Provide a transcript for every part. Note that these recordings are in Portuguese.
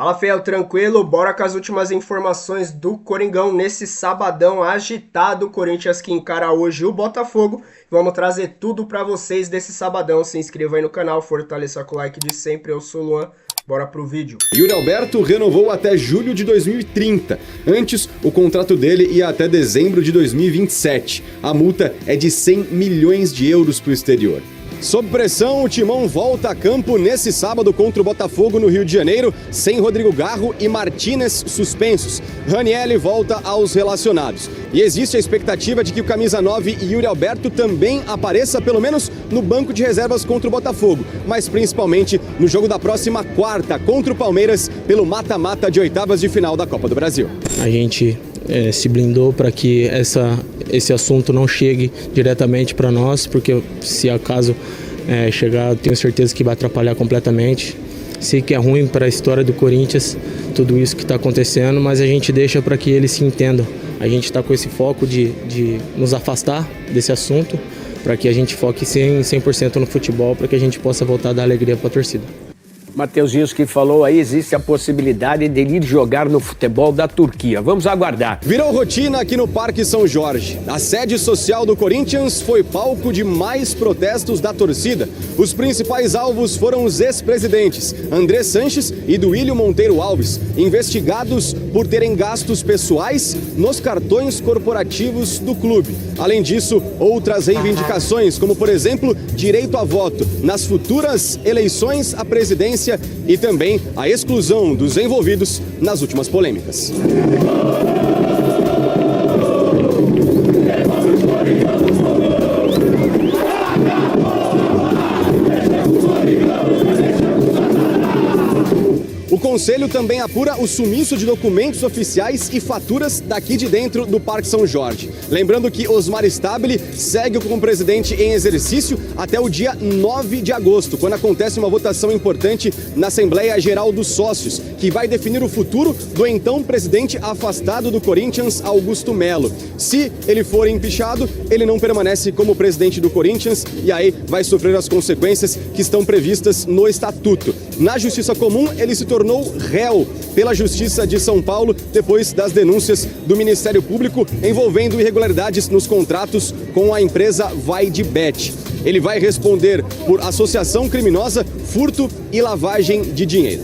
Fala, Fiel, tranquilo? Bora com as últimas informações do Coringão nesse sabadão agitado. O Corinthians que encara hoje o Botafogo. Vamos trazer tudo pra vocês desse sabadão. Se inscreva aí no canal, fortaleça com o like de sempre. Eu sou o Luan. Bora pro vídeo. Yuri Alberto renovou até julho de 2030. Antes, o contrato dele ia até dezembro de 2027. A multa é de 100 milhões de euros pro exterior. Sob pressão, o Timão volta a campo nesse sábado contra o Botafogo no Rio de Janeiro, sem Rodrigo Garro e Martínez suspensos. Ranielli volta aos relacionados. E existe a expectativa de que o camisa 9 Yuri Alberto também apareça pelo menos no banco de reservas contra o Botafogo, mas principalmente no jogo da próxima quarta contra o Palmeiras pelo mata-mata de oitavas de final da Copa do Brasil. A gente se blindou para que esse assunto não chegue diretamente para nós, porque se acaso chegar, eu tenho certeza que vai atrapalhar completamente. Sei que é ruim para a história do Corinthians tudo isso que está acontecendo, mas a gente deixa para que eles se entendam. A gente está com esse foco de nos afastar desse assunto, para que a gente foque 100% no futebol, para que a gente possa voltar a dar alegria para a torcida. Mateuzinho que falou aí, existe a possibilidade de ele ir jogar no futebol da Turquia. Vamos aguardar. Virou rotina aqui no Parque São Jorge. A sede social do Corinthians foi palco de mais protestos da torcida. Os principais alvos foram os ex-presidentes André Sanches e Duílio Monteiro Alves, investigados por terem gastos pessoais nos cartões corporativos do clube. Além disso, outras reivindicações, como por exemplo, direito a voto nas futuras eleições à presidência e também a exclusão dos envolvidos nas últimas polêmicas. O Conselho também apura o sumiço de documentos oficiais e faturas daqui de dentro do Parque São Jorge. Lembrando que Osmar Stabile segue como presidente em exercício até o dia 9 de agosto, quando acontece uma votação importante na Assembleia Geral dos Sócios, que vai definir o futuro do então presidente afastado do Corinthians, Augusto Melo. Se ele for empichado, ele não permanece como presidente do Corinthians e aí vai sofrer as consequências que estão previstas no Estatuto. Na Justiça Comum, ele se tornou réu pela Justiça de São Paulo depois das denúncias do Ministério Público envolvendo irregularidades nos contratos com a empresa Vai de Bet. Ele vai responder por associação criminosa, furto e lavagem de dinheiro.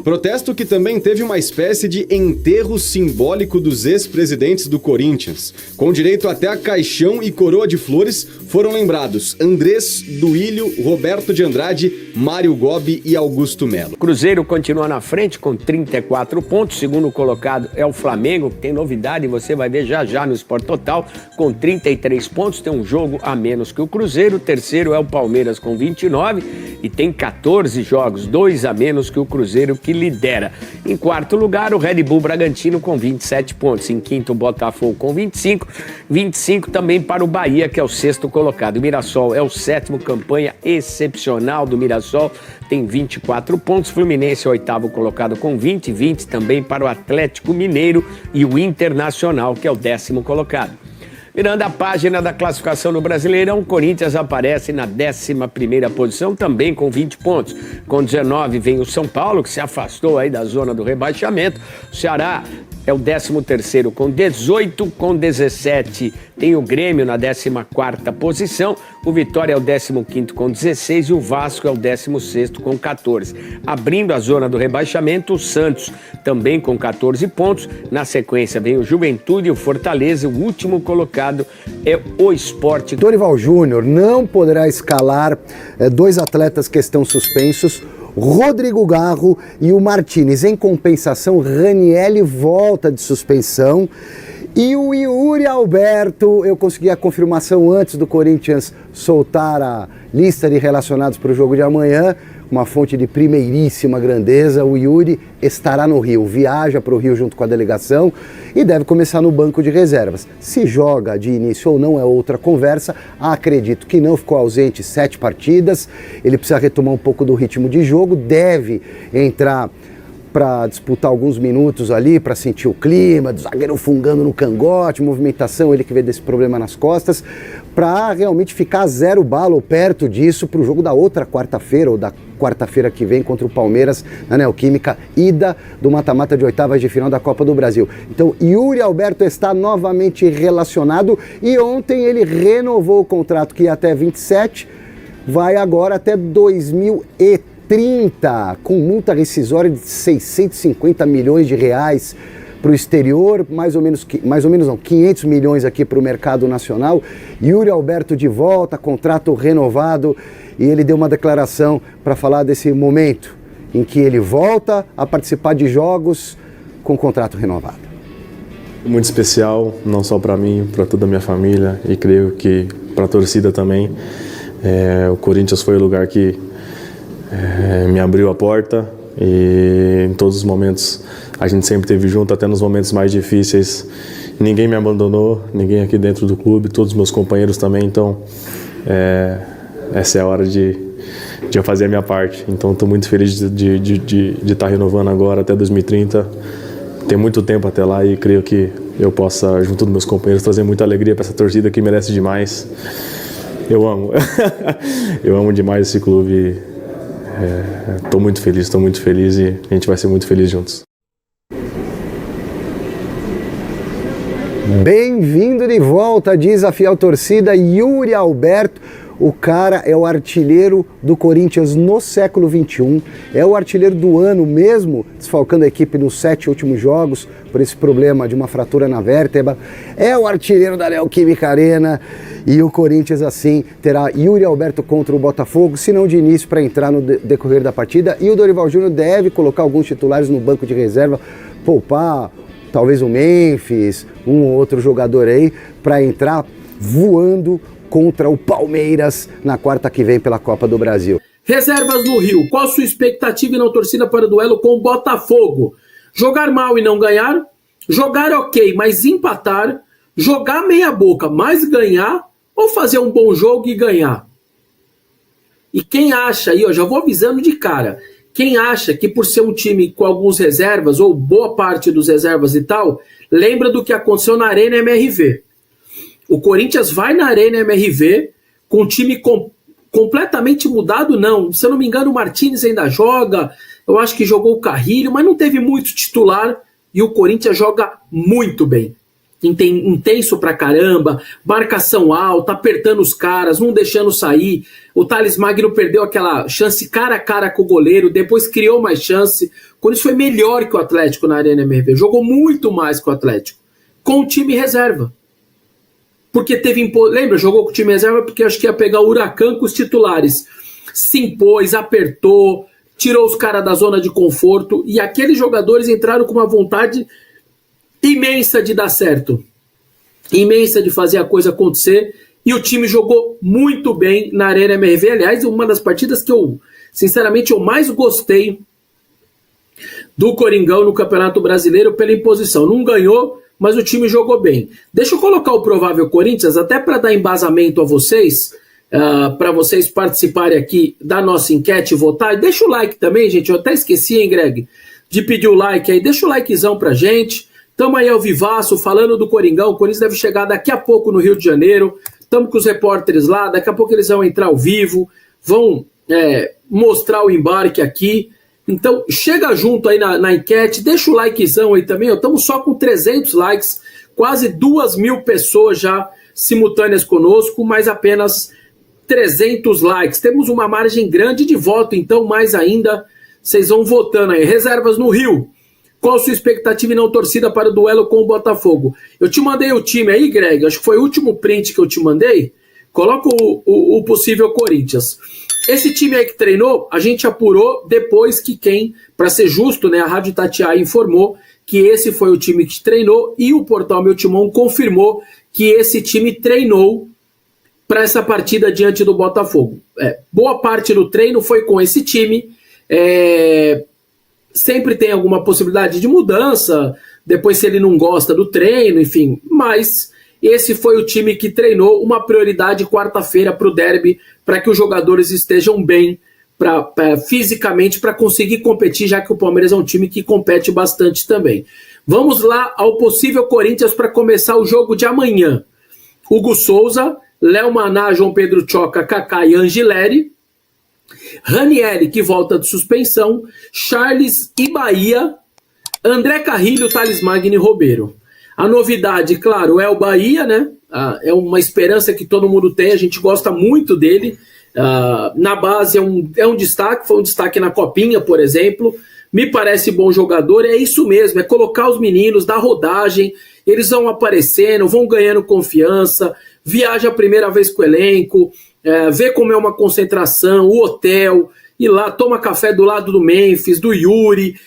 Protesto que também teve uma espécie de enterro simbólico dos ex-presidentes do Corinthians. Com direito até a caixão e coroa de flores, foram lembrados Andrés, Duílio, Roberto de Andrade, Mário Gobi e Augusto Melo. Cruzeiro continua na frente com 34 pontos. Segundo colocado é o Flamengo, que tem novidade, você vai ver já no Sport Total, com 33 pontos, tem um jogo a menos que o Cruzeiro. O terceiro é o Palmeiras com 29 e tem 14 jogos, 2 a menos que o Cruzeiro, que lidera. Em quarto lugar, o Red Bull Bragantino com 27 pontos. Em quinto, o Botafogo com 25. 25 também para o Bahia, que é o sexto colocado. O Mirassol é o sétimo, campanha excepcional do Mirassol, tem 24 pontos. Fluminense é o oitavo colocado com 20. 20 também para o Atlético Mineiro e o Internacional, que é o décimo colocado. Virando a página da classificação no Brasileirão, o Corinthians aparece na 11ª posição, também com 20 pontos. Com 19 vem o São Paulo, que se afastou aí da zona do rebaixamento. O Ceará é o 13º com 18, com 17 tem o Grêmio na 14ª posição, o Vitória é o 15º com 16 e o Vasco é o 16º com 14. Abrindo a zona do rebaixamento, o Santos também com 14 pontos, na sequência vem o Juventude e o Fortaleza, o último colocado é o Sport. Dorival Júnior não poderá escalar dois atletas que estão suspensos, Rodrigo Garro e o Martínez. Em compensação, Ranielli volta de suspensão. E o Yuri Alberto, eu consegui a confirmação antes do Corinthians soltar a lista de relacionados para o jogo de amanhã, uma fonte de primeiríssima grandeza. O Yuri estará no Rio, viaja para o Rio junto com a delegação e deve começar no banco de reservas. Se joga de início ou não é outra conversa, acredito que não, ficou ausente 7 partidas, ele precisa retomar um pouco do ritmo de jogo, deve entrar para disputar alguns minutos ali, para sentir o clima, do zagueiro fungando no cangote, movimentação, ele que vê desse problema nas costas, para realmente ficar 0 bala ou perto disso para o jogo da outra quarta-feira, ou da quarta-feira que vem contra o Palmeiras, na Neoquímica, ida do mata-mata de oitavas de final da Copa do Brasil. Então, Yuri Alberto está novamente relacionado e ontem ele renovou o contrato que ia até 27, vai agora até 2030, com multa rescisória de 650 milhões de reais para o exterior, mais ou menos não, 500 milhões aqui para o mercado nacional. Yuri Alberto de volta, contrato renovado, e ele deu uma declaração para falar desse momento em que ele volta a participar de jogos com contrato renovado. Muito especial, não só para mim, para toda a minha família, e creio que para a torcida também. O Corinthians foi o lugar que me abriu a porta, e em todos os momentos a gente sempre esteve junto, até nos momentos mais difíceis. Ninguém me abandonou, ninguém aqui dentro do clube, todos os meus companheiros também. Então essa é a hora de eu fazer a minha parte. Então estou muito feliz de estar renovando agora até 2030. Tem muito tempo até lá e creio que eu possa, junto dos meus companheiros, trazer muita alegria para essa torcida que merece demais. Eu amo, eu amo demais esse clube. Estou muito feliz e a gente vai ser muito feliz juntos. Bem-vindo de volta, diz a fiel torcida, Yuri Alberto. O cara é o artilheiro do Corinthians no século XXI, é o artilheiro do ano mesmo, desfalcando a equipe nos 7 últimos jogos por esse problema de uma fratura na vértebra. É o artilheiro da Neoquímica Arena e o Corinthians assim terá Yuri Alberto contra o Botafogo, se não de início para entrar no decorrer da partida. E o Dorival Júnior deve colocar alguns titulares no banco de reserva, poupar talvez o Memphis, um ou outro jogador aí, para entrar voando contra o Palmeiras na quarta que vem pela Copa do Brasil. Reservas no Rio. Qual a sua expectativa e não torcida para o duelo com o Botafogo? Jogar mal e não ganhar? Jogar ok, mas empatar? Jogar meia boca, mas ganhar? Ou fazer um bom jogo e ganhar? E quem acha aí, ó, já vou avisando de cara, quem acha que por ser um time com alguns reservas, ou boa parte dos reservas e tal, lembra do que aconteceu na Arena MRV. O Corinthians vai na Arena MRV com um time completamente mudado, não. Se eu não me engano, o Martins ainda joga, eu acho que jogou o Carrilho, mas não teve muito titular, e o Corinthians joga muito bem. Intenso pra caramba, marcação alta, apertando os caras, não deixando sair. O Thales Magno perdeu aquela chance cara a cara com o goleiro, depois criou mais chance. O Corinthians foi melhor que o Atlético na Arena MRV, jogou muito mais que o Atlético, com o time reserva. Porque lembra, jogou com o time reserva porque acho que ia pegar o Huracan com os titulares. Se impôs, apertou, tirou os caras da zona de conforto, e aqueles jogadores entraram com uma vontade imensa de dar certo, imensa de fazer a coisa acontecer, e o time jogou muito bem na Arena MRV. Aliás, uma das partidas que eu, sinceramente, eu mais gostei do Coringão no Campeonato Brasileiro pela imposição. Não ganhou, mas o time jogou bem. Deixa eu colocar o provável Corinthians, até para dar embasamento a vocês, para vocês participarem aqui da nossa enquete e votar. E deixa o like também, gente, eu até esqueci, hein, Greg, de pedir o like aí. Deixa o likezão pra gente. Estamos aí ao vivaço, falando do Coringão. O Corinthians deve chegar daqui a pouco no Rio de Janeiro. Estamos com os repórteres lá, daqui a pouco eles vão entrar ao vivo, vão mostrar o embarque aqui. Então, chega junto aí na enquete, deixa o likezão aí também. Estamos só com 300 likes, quase 2.000 pessoas já simultâneas conosco, mas apenas 300 likes. Temos uma margem grande de voto, então mais ainda, vocês vão votando aí. Reservas no Rio. Qual a sua expectativa e não torcida para o duelo com o Botafogo? Eu te mandei o time aí, Greg, acho que foi o último print que eu te mandei. Coloca o possível Corinthians. Esse time aí que treinou, a gente apurou depois que para ser justo, né, a Rádio Itatiaia informou que esse foi o time que treinou, e o portal Meu Timão confirmou que esse time treinou para essa partida diante do Botafogo. Boa parte do treino foi com esse time. Sempre tem alguma possibilidade de mudança, depois se ele não gosta do treino, enfim. Mas esse foi o time que treinou, uma prioridade quarta-feira para o derby, para que os jogadores estejam bem fisicamente para conseguir competir, já que o Palmeiras é um time que compete bastante também. Vamos lá ao possível Corinthians para começar o jogo de amanhã. Hugo Souza, Léo Maná, João Pedro Choca, Kaká e Angileri, Ranieri, que volta de suspensão, Charles e Bahia, André Carrilho, Thales Magno e Robeiro. A novidade, claro, é o Bahia, né? É uma esperança que todo mundo tem, a gente gosta muito dele. Na base é um destaque, foi um destaque na Copinha, por exemplo. Me parece bom jogador, é isso mesmo, é colocar os meninos, dar rodagem, eles vão aparecendo, vão ganhando confiança, viaja a primeira vez com o elenco, vê como é uma concentração, o hotel, ir lá, toma café do lado do Memphis, do Yuri.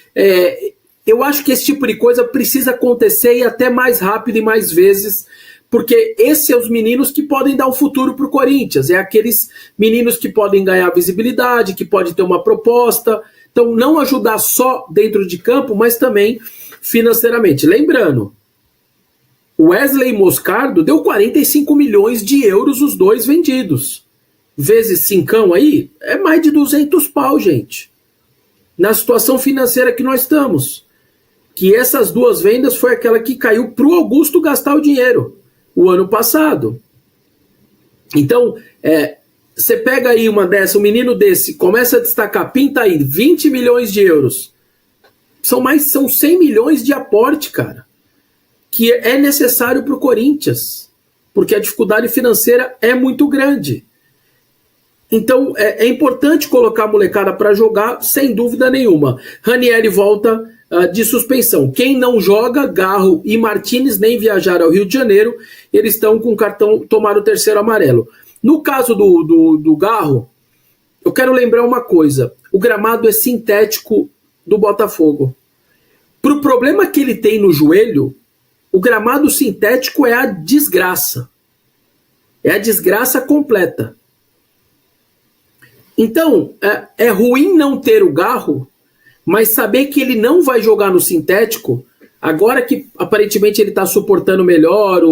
Eu acho que esse tipo de coisa precisa acontecer e até mais rápido e mais vezes, porque esses são os meninos que podem dar um futuro para o Corinthians, é aqueles meninos que podem ganhar visibilidade, que podem ter uma proposta, então não ajudar só dentro de campo, mas também financeiramente. Lembrando, Wesley e Moscardo deu 45 milhões de euros os dois vendidos, vezes 5 aí, é mais de 200 pau, gente, na situação financeira que nós estamos, que essas duas vendas foi aquela que caiu para o Augusto gastar o dinheiro o ano passado. Então, você pega aí uma dessa, um menino desse, começa a destacar, pinta aí 20 milhões de euros. São 100 milhões de aporte, cara, que é necessário para o Corinthians, porque a dificuldade financeira é muito grande. Então, é importante colocar a molecada para jogar, sem dúvida nenhuma. Ranieri volta de suspensão. Quem não joga, Garro e Martínez, nem viajaram ao Rio de Janeiro, eles estão com cartão, tomaram o 3º amarelo. No caso do Garro, eu quero lembrar uma coisa, o gramado é sintético do Botafogo. Para o problema que ele tem no joelho, o gramado sintético é a desgraça. É a desgraça completa. Então, é ruim não ter o Garro, mas saber que ele não vai jogar no sintético, agora que aparentemente ele está suportando melhor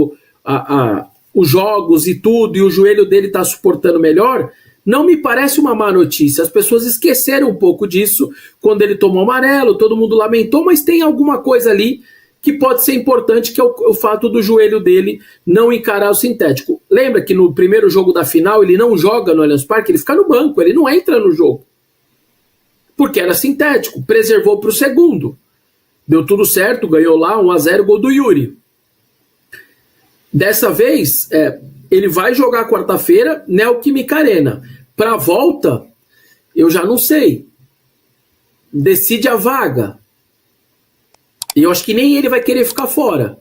os jogos e tudo, e o joelho dele está suportando melhor, não me parece uma má notícia. As pessoas esqueceram um pouco disso quando ele tomou amarelo, todo mundo lamentou, mas tem alguma coisa ali que pode ser importante, que é o fato do joelho dele não encarar o sintético. Lembra que no primeiro jogo da final ele não joga no Allianz Parque, ele fica no banco, ele não entra no jogo. Porque era sintético, preservou para o segundo. Deu tudo certo, ganhou lá 1-0, gol do Yuri. Dessa vez, ele vai jogar quarta-feira, Neoquímica Arena. Para a volta, eu já não sei. Decide a vaga. E eu acho que nem ele vai querer ficar fora.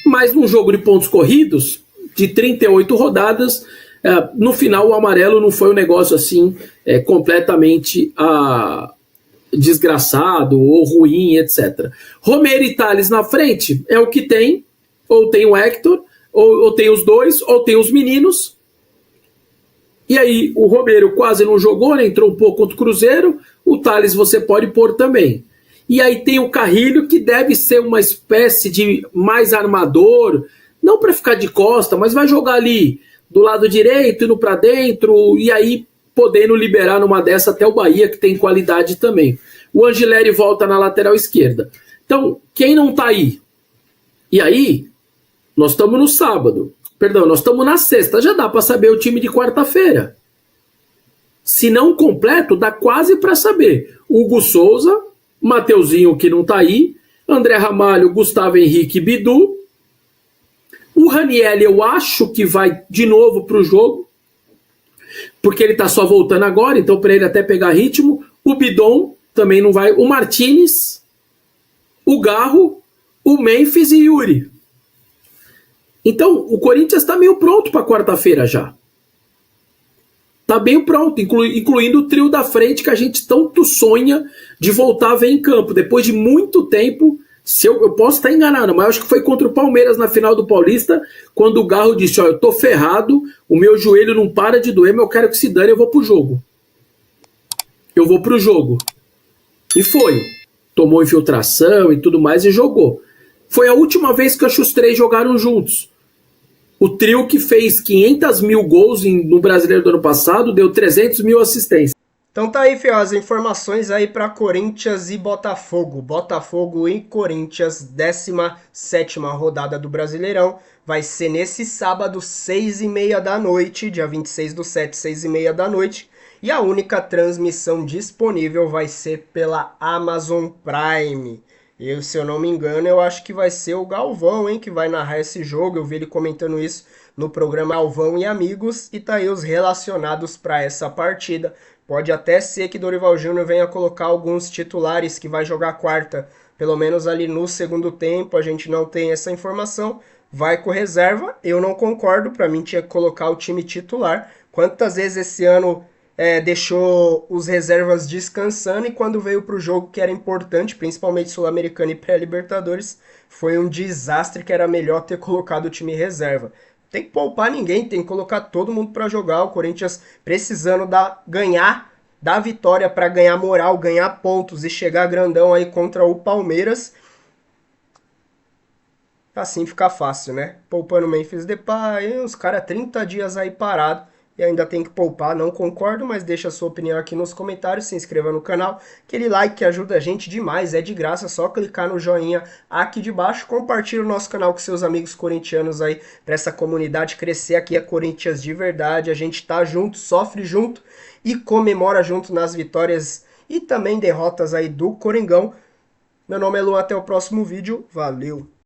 Mas num jogo de pontos corridos, de 38 rodadas, no final o amarelo não foi um negócio assim completamente desgraçado ou ruim, etc. Romero e Thales na frente é o que tem, ou tem o Hector, ou tem os dois, ou tem os meninos. E aí o Romero quase não jogou, né? Entrou um pouco contra o Cruzeiro, o Thales você pode pôr também. E aí tem o Carrilho, que deve ser uma espécie de mais armador, não para ficar de costa, mas vai jogar ali do lado direito, indo para dentro, e aí podendo liberar numa dessa até o Bahia, que tem qualidade também. O Angileri volta na lateral esquerda. Então, quem não tá aí? E aí, nós estamos no sábado. Perdão, nós estamos na sexta. Já dá para saber o time de quarta-feira. Se não completo, dá quase para saber. Hugo Souza, Mateuzinho, que não tá aí, André Ramalho, Gustavo Henrique, Bidu. O Ranieri eu acho que vai de novo pro jogo, porque ele tá só voltando agora, então para ele até pegar ritmo. O Bidon também não vai. O Martínez, o Garro, o Memphis e Yuri. Então o Corinthians tá meio pronto para quarta-feira já. Tá bem pronto, incluindo o trio da frente que a gente tanto sonha de voltar a ver em campo, depois de muito tempo Eu posso estar enganado, mas eu acho que foi contra o Palmeiras na final do Paulista, quando o Garro disse, ó, eu tô ferrado, o meu joelho não para de doer, mas eu quero que se dane, eu vou pro jogo. Eu vou pro jogo. E foi. Tomou infiltração e tudo mais e jogou. Foi a última vez que os três jogaram juntos. O trio que fez 500 mil gols no Brasileiro do ano passado, deu 300 mil assistências. Então tá aí, fio, as informações aí para Corinthians e Botafogo. Botafogo e Corinthians, 17ª rodada do Brasileirão. Vai ser nesse sábado, 6h30 da noite, dia 26/7, 6h30 da noite. E a única transmissão disponível vai ser pela Amazon Prime. Eu, se eu não me engano, eu acho que vai ser o Galvão, hein, que vai narrar esse jogo. Eu vi ele comentando isso no programa Galvão e Amigos. E tá aí os relacionados para essa partida. Pode até ser que Dorival Júnior venha colocar alguns titulares que vai jogar quarta, pelo menos ali no segundo tempo, a gente não tem essa informação. Vai com reserva, eu não concordo, para mim tinha que colocar o time titular. Quantas vezes esse ano deixou os reservas descansando e quando veio para o jogo que era importante, principalmente Sul-Americana e pré-Libertadores, foi um desastre que era melhor ter colocado o time reserva. Tem que poupar ninguém, tem que colocar todo mundo para jogar. O Corinthians precisando ganhar da vitória para ganhar moral, ganhar pontos e chegar grandão aí contra o Palmeiras. Assim fica fácil, né? Poupando Memphis Depay, os caras 30 dias aí parado e ainda tem que poupar. Não concordo, mas deixa a sua opinião aqui nos comentários, se inscreva no canal. Aquele like que ajuda a gente demais, é de graça, é só clicar no joinha aqui de baixo. Compartilhe o nosso canal com seus amigos corintianos aí, para essa comunidade crescer. Aqui é Corinthians de verdade, a gente tá junto, sofre junto e comemora junto nas vitórias e também derrotas aí do Coringão. Meu nome é Lu, até o próximo vídeo, valeu!